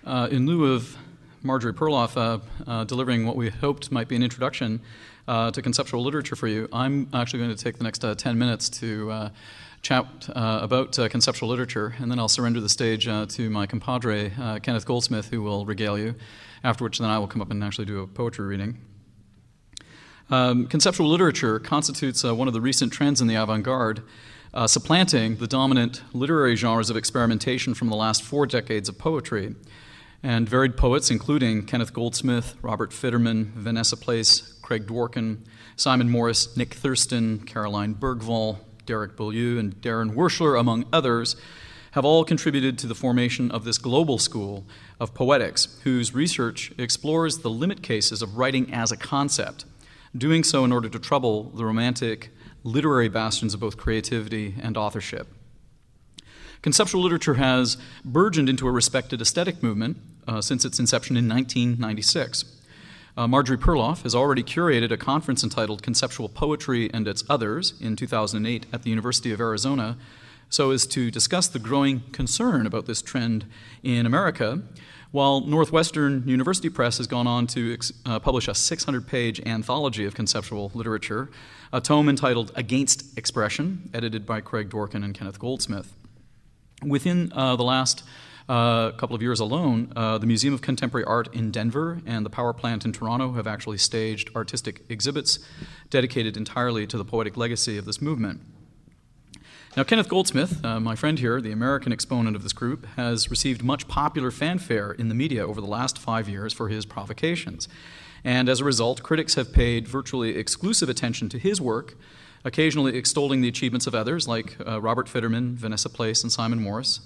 In lieu of Marjorie Perloff delivering what we hoped might be an introduction to conceptual literature for you, I'm actually going to take the next 10 minutes to chat about conceptual literature, and then I'll surrender the stage to my compadre, Kenneth Goldsmith, who will regale you, after which then I will come up and actually do a poetry reading. Conceptual literature constitutes one of the recent trends in the avant-garde, supplanting the dominant literary genres of experimentation from the last 4 decades of poetry. And varied poets, including Kenneth Goldsmith, Robert Fitterman, Vanessa Place, Craig Dworkin, Simon Morris, Nick Thurston, Caroline Bergvall, Derek Beaulieu, and Darren Werschler, among others, have all contributed to the formation of this global school of poetics, whose research explores the limit cases of writing as a concept, doing so in order to trouble the romantic literary bastions of both creativity and authorship. Conceptual literature has burgeoned into a respected aesthetic movement since its inception in 1996. Marjorie Perloff has already curated a conference entitled Conceptual Poetry and Its Others in 2008 at the University of Arizona, so as to discuss the growing concern about this trend in America, while Northwestern University Press has gone on to publish a 600-page anthology of conceptual literature, a tome entitled Against Expression, edited by Craig Dworkin and Kenneth Goldsmith. Within the last couple of years alone, the Museum of Contemporary Art in Denver and the Power Plant in Toronto have actually staged artistic exhibits dedicated entirely to the poetic legacy of this movement. Now, Kenneth Goldsmith, my friend here, the American exponent of this group, has received much popular fanfare in the media over the last 5 years for his provocations. And as a result, critics have paid virtually exclusive attention to his work, occasionally extolling the achievements of others like Robert Fitterman, Vanessa Place, and Simon Morris.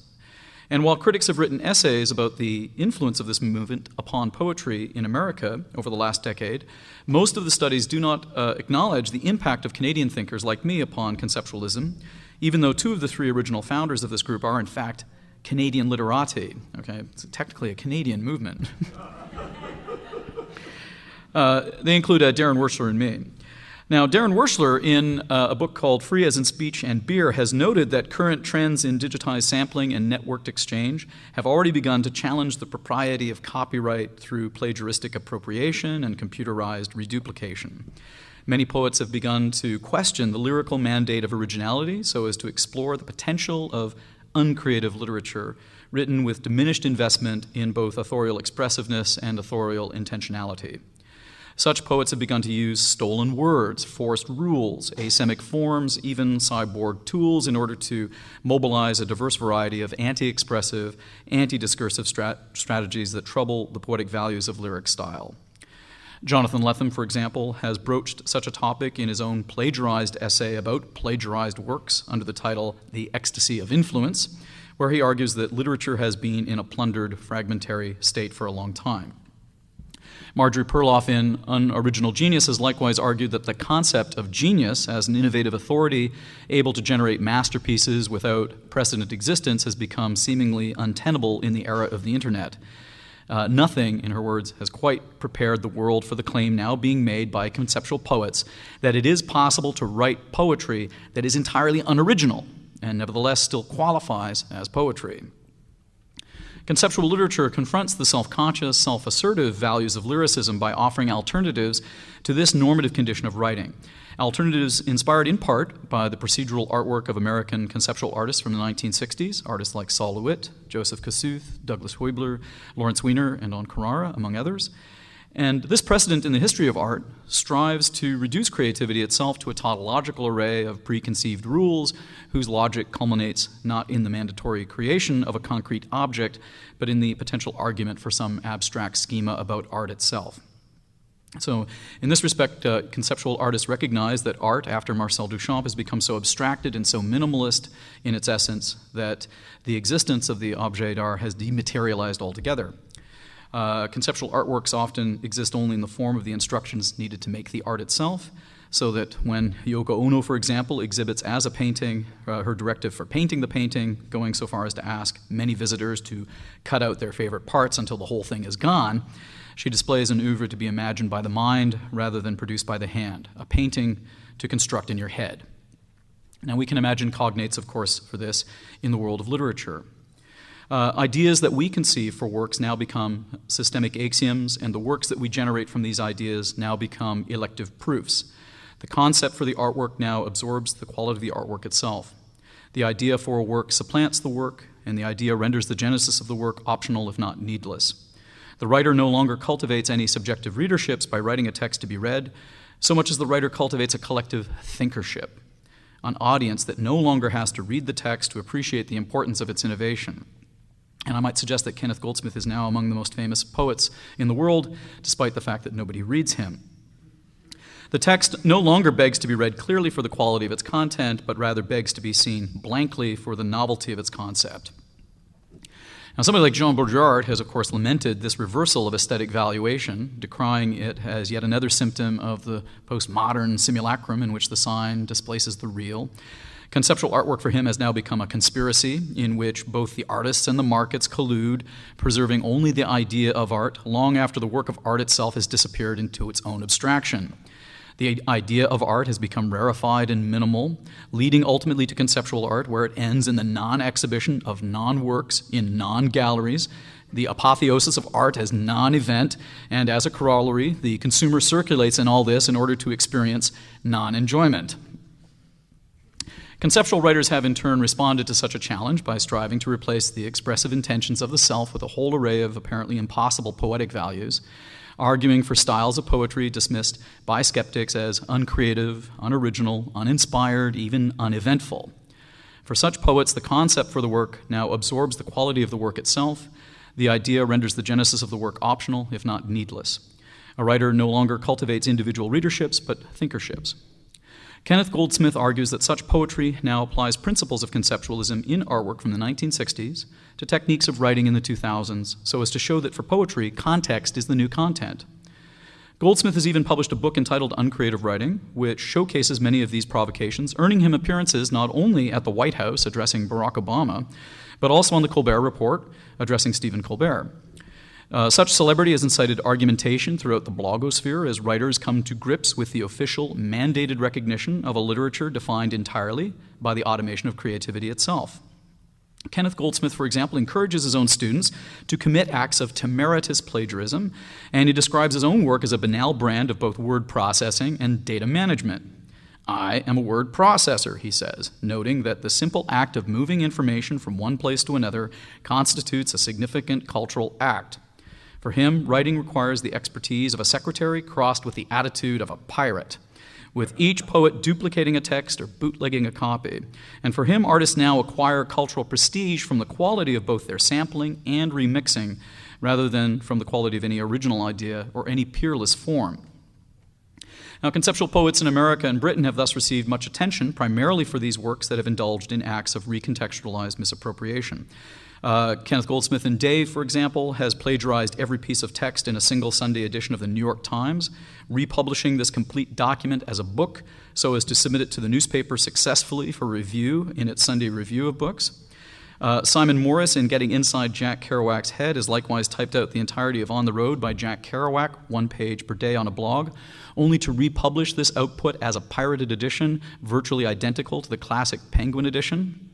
And while critics have written essays about the influence of this movement upon poetry in America over the last decade, most of the studies do not acknowledge the impact of Canadian thinkers like me upon conceptualism, even though 2 of the 3 original founders of this group are, in fact, Canadian literati. Okay, it's technically a Canadian movement. They include Darren Werschler and me. Now, Darren Werschler, in a book called Free as in Speech and Beer, has noted that current trends in digitized sampling and networked exchange have already begun to challenge the propriety of copyright through plagiaristic appropriation and computerized reduplication. Many poets have begun to question the lyrical mandate of originality so as to explore the potential of uncreative literature written with diminished investment in both authorial expressiveness and authorial intentionality. Such poets have begun to use stolen words, forced rules, asemic forms, even cyborg tools in order to mobilize a diverse variety of anti-expressive, anti-discursive strategies that trouble the poetic values of lyric style. Jonathan Lethem, for example, has broached such a topic in his own plagiarized essay about plagiarized works under the title The Ecstasy of Influence, where he argues that literature has been in a plundered, fragmentary state for a long time. Marjorie Perloff in Unoriginal Genius has likewise argued that the concept of genius as an innovative authority able to generate masterpieces without precedent existence has become seemingly untenable in the era of the internet. Nothing, in her words, has quite prepared the world for the claim now being made by conceptual poets that it is possible to write poetry that is entirely unoriginal and nevertheless still qualifies as poetry. Conceptual literature confronts the self-conscious, self-assertive values of lyricism by offering alternatives to this normative condition of writing. Alternatives inspired in part by the procedural artwork of American conceptual artists from the 1960s, artists like Sol LeWitt, Joseph Kosuth, Douglas Huebler, Lawrence Weiner, and Don Carrara, among others. And this precedent in the history of art strives to reduce creativity itself to a tautological array of preconceived rules whose logic culminates not in the mandatory creation of a concrete object, but in the potential argument for some abstract schema about art itself. So in this respect, conceptual artists recognize that art, after Marcel Duchamp, has become so abstracted and so minimalist in its essence that the existence of the objet d'art has dematerialized altogether. Conceptual artworks often exist only in the form of the instructions needed to make the art itself, so that when Yoko Ono, for example, exhibits as a painting, her directive for painting the painting, going so far as to ask many visitors to cut out their favorite parts until the whole thing is gone, she displays an oeuvre to be imagined by the mind rather than produced by the hand, a painting to construct in your head. Now we can imagine cognates, of course, for this in the world of literature. Ideas that we conceive for works now become systemic axioms, and the works that we generate from these ideas now become elective proofs. The concept for the artwork now absorbs the quality of the artwork itself. The idea for a work supplants the work, and the idea renders the genesis of the work optional, if not needless. The writer no longer cultivates any subjective readerships by writing a text to be read, so much as the writer cultivates a collective thinkership, an audience that no longer has to read the text to appreciate the importance of its innovation. And I might suggest that Kenneth Goldsmith is now among the most famous poets in the world, despite the fact that nobody reads him. The text no longer begs to be read clearly for the quality of its content, but rather begs to be seen blankly for the novelty of its concept. Now, somebody like Jean Baudrillard has, of course, lamented this reversal of aesthetic valuation, decrying it as yet another symptom of the postmodern simulacrum in which the sign displaces the real. Conceptual artwork for him has now become a conspiracy in which both the artists and the markets collude, preserving only the idea of art long after the work of art itself has disappeared into its own abstraction. The idea of art has become rarefied and minimal, leading ultimately to conceptual art, where it ends in the non-exhibition of non-works in non-galleries, the apotheosis of art as non-event, and as a corollary, the consumer circulates in all this in order to experience non-enjoyment. Conceptual writers have in turn responded to such a challenge by striving to replace the expressive intentions of the self with a whole array of apparently impossible poetic values, arguing for styles of poetry dismissed by skeptics as uncreative, unoriginal, uninspired, even uneventful. For such poets, the concept for the work now absorbs the quality of the work itself. The idea renders the genesis of the work optional, if not needless. A writer no longer cultivates individual readerships, but thinkerships. Kenneth Goldsmith argues that such poetry now applies principles of conceptualism in artwork from the 1960s to techniques of writing in the 2000s, so as to show that for poetry, context is the new content. Goldsmith has even published a book entitled Uncreative Writing, which showcases many of these provocations, earning him appearances not only at the White House addressing Barack Obama, but also on the Colbert Report addressing Stephen Colbert. Such celebrity has incited argumentation throughout the blogosphere as writers come to grips with the official, mandated recognition of a literature defined entirely by the automation of creativity itself. Kenneth Goldsmith, for example, encourages his own students to commit acts of temeritous plagiarism, and he describes his own work as a banal brand of both word processing and data management. I am a word processor, he says, noting that the simple act of moving information from one place to another constitutes a significant cultural act. For him, writing requires the expertise of a secretary crossed with the attitude of a pirate, with each poet duplicating a text or bootlegging a copy. And for him, artists now acquire cultural prestige from the quality of both their sampling and remixing, rather than from the quality of any original idea or any peerless form. Now, conceptual poets in America and Britain have thus received much attention, primarily for these works that have indulged in acts of recontextualized misappropriation. Kenneth Goldsmith in Day, for example, has plagiarized every piece of text in a single Sunday edition of the New York Times, republishing this complete document as a book so as to submit it to the newspaper successfully for review in its Sunday review of books. Simon Morris, in Getting Inside Jack Kerouac's Head, has likewise typed out the entirety of On the Road by Jack Kerouac, 1 page per day on a blog, only to republish this output as a pirated edition, virtually identical to the classic Penguin edition.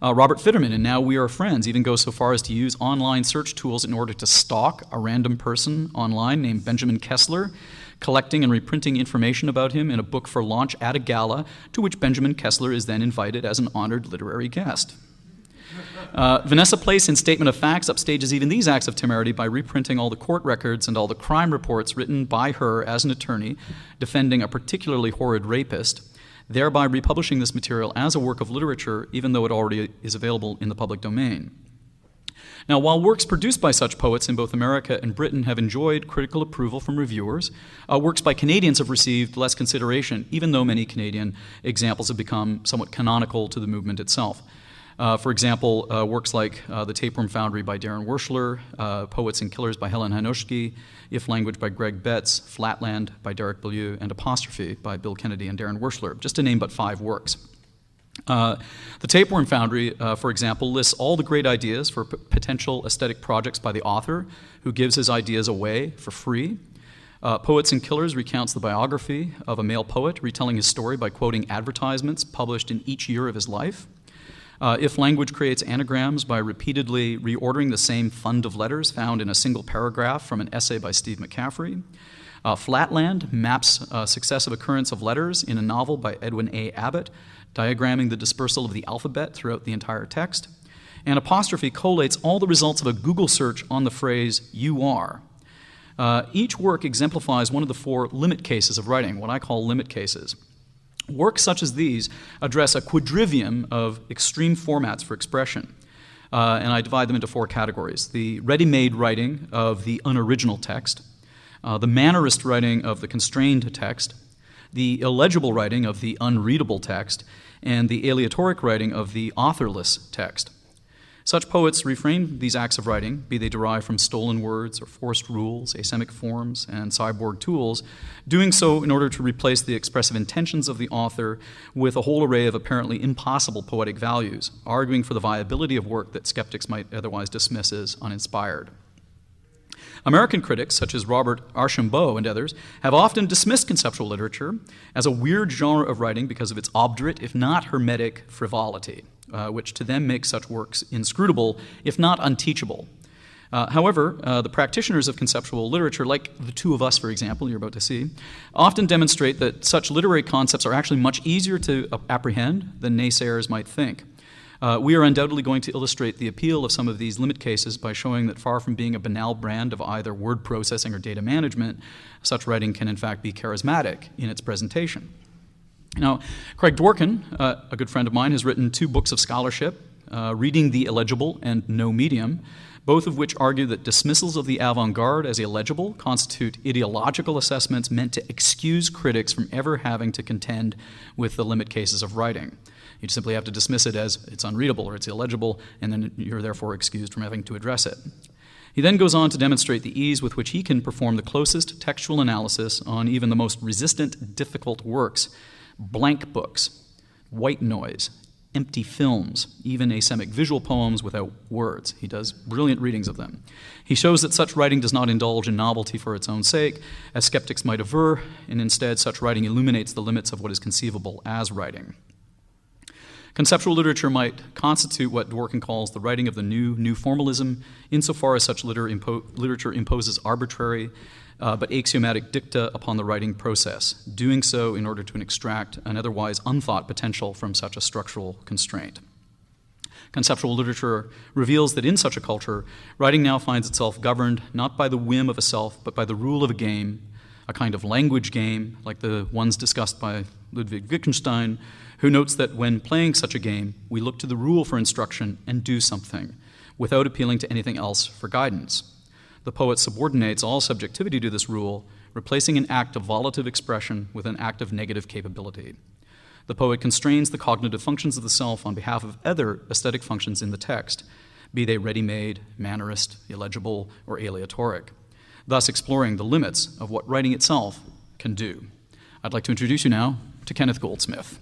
Robert Fitterman in Now We Are Friends even goes so far as to use online search tools in order to stalk a random person online named Benjamin Kessler, collecting and reprinting information about him in a book for launch at a gala, to which Benjamin Kessler is then invited as an honored literary guest. Vanessa Place in Statement of Facts upstages even these acts of temerity by reprinting all the court records and all the crime reports written by her as an attorney defending a particularly horrid rapist, thereby republishing this material as a work of literature, even though it already is available in the public domain. Now, while works produced by such poets in both America and Britain have enjoyed critical approval from reviewers, works by Canadians have received less consideration, even though many Canadian examples have become somewhat canonical to the movement itself. For example, works like The Tapeworm Foundry by Darren Wershler, Poets and Killers by Helen Hanoshky, If Language by Greg Betts, Flatland by Derek Beaulieu, and Apostrophe by Bill Kennedy and Darren Wershler, just to name but 5 works. The Tapeworm Foundry, for example, lists all the great ideas for potential aesthetic projects by the author, who gives his ideas away for free. Poets and Killers recounts the biography of a male poet retelling his story by quoting advertisements published in each year of his life. If language creates anagrams by repeatedly reordering the same fund of letters found in a single paragraph from an essay by Steve McCaffrey. Flatland maps successive occurrence of letters in a novel by Edwin A. Abbott, diagramming the dispersal of the alphabet throughout the entire text. And Apostrophe collates all the results of a Google search on the phrase, "you are." Each work exemplifies one of the 4 limit cases of writing, what I call limit cases. Works such as these address a quadrivium of extreme formats for expression, and I divide them into 4 categories. The ready-made writing of the unoriginal text, the mannerist writing of the constrained text, the illegible writing of the unreadable text, and the aleatoric writing of the authorless text. Such poets reframe these acts of writing, be they derived from stolen words or forced rules, asemic forms, and cyborg tools, doing so in order to replace the expressive intentions of the author with a whole array of apparently impossible poetic values, arguing for the viability of work that skeptics might otherwise dismiss as uninspired. American critics, such as Robert Archambault and others, have often dismissed conceptual literature as a weird genre of writing because of its obdurate, if not hermetic, frivolity, which to them makes such works inscrutable, if not unteachable. However, the practitioners of conceptual literature, like the 2 of us, for example, you're about to see, often demonstrate that such literary concepts are actually much easier to apprehend than naysayers might think. We are undoubtedly going to illustrate the appeal of some of these limit cases by showing that far from being a banal brand of either word processing or data management, such writing can in fact be charismatic in its presentation. Now, Craig Dworkin, a good friend of mine, has written 2 books of scholarship, Reading the Illegible and No Medium, both of which argue that dismissals of the avant-garde as illegible constitute ideological assessments meant to excuse critics from ever having to contend with the limit cases of writing. You simply have to dismiss it as it's unreadable or it's illegible, and then you're therefore excused from having to address it. He then goes on to demonstrate the ease with which he can perform the closest textual analysis on even the most resistant, difficult works, blank books, white noise, empty films, even asemic visual poems without words. He does brilliant readings of them. He shows that such writing does not indulge in novelty for its own sake, as skeptics might aver, and instead such writing illuminates the limits of what is conceivable as writing. Conceptual literature might constitute what Dworkin calls the writing of the new formalism, insofar as such literature imposes arbitrary but axiomatic dicta upon the writing process, doing so in order to extract an otherwise unthought potential from such a structural constraint. Conceptual literature reveals that in such a culture, writing now finds itself governed not by the whim of a self, but by the rule of a game, a kind of language game like the ones discussed by Ludwig Wittgenstein, who notes that when playing such a game, we look to the rule for instruction and do something, without appealing to anything else for guidance. The poet subordinates all subjectivity to this rule, replacing an act of volitive expression with an act of negative capability. The poet constrains the cognitive functions of the self on behalf of other aesthetic functions in the text, be they ready-made, mannerist, illegible, or aleatoric, thus exploring the limits of what writing itself can do. I'd like to introduce you now to Kenneth Goldsmith.